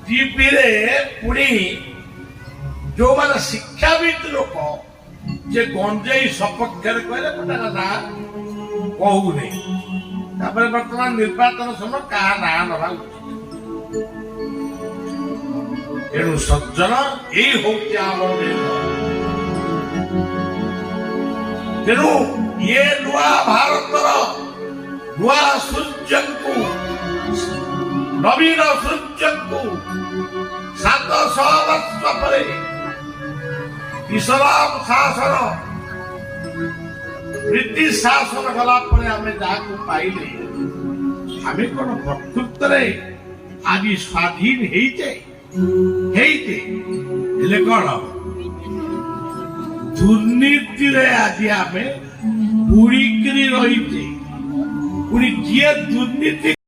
TV रे पुणी जो माने शिक्षाविद लोक जे गंजेई सपक्ष कहले ना कहू नहीं बर्तमान निर्वाचन समय क्या ना नवा तेणु सज्जन यही हूँ तेणु ये नुआ भारतर नुआ सूर्य को नवीन सूर्य को 700 वर्ष पर इस्लाम शासन ब्रिटिश शासन गला आम जहाँ पाइले आम कौन प्रकृत आज स्वाधीन कौन दुर्नीति आज आम बुड़िकी रही पुणी किए दुर्नीति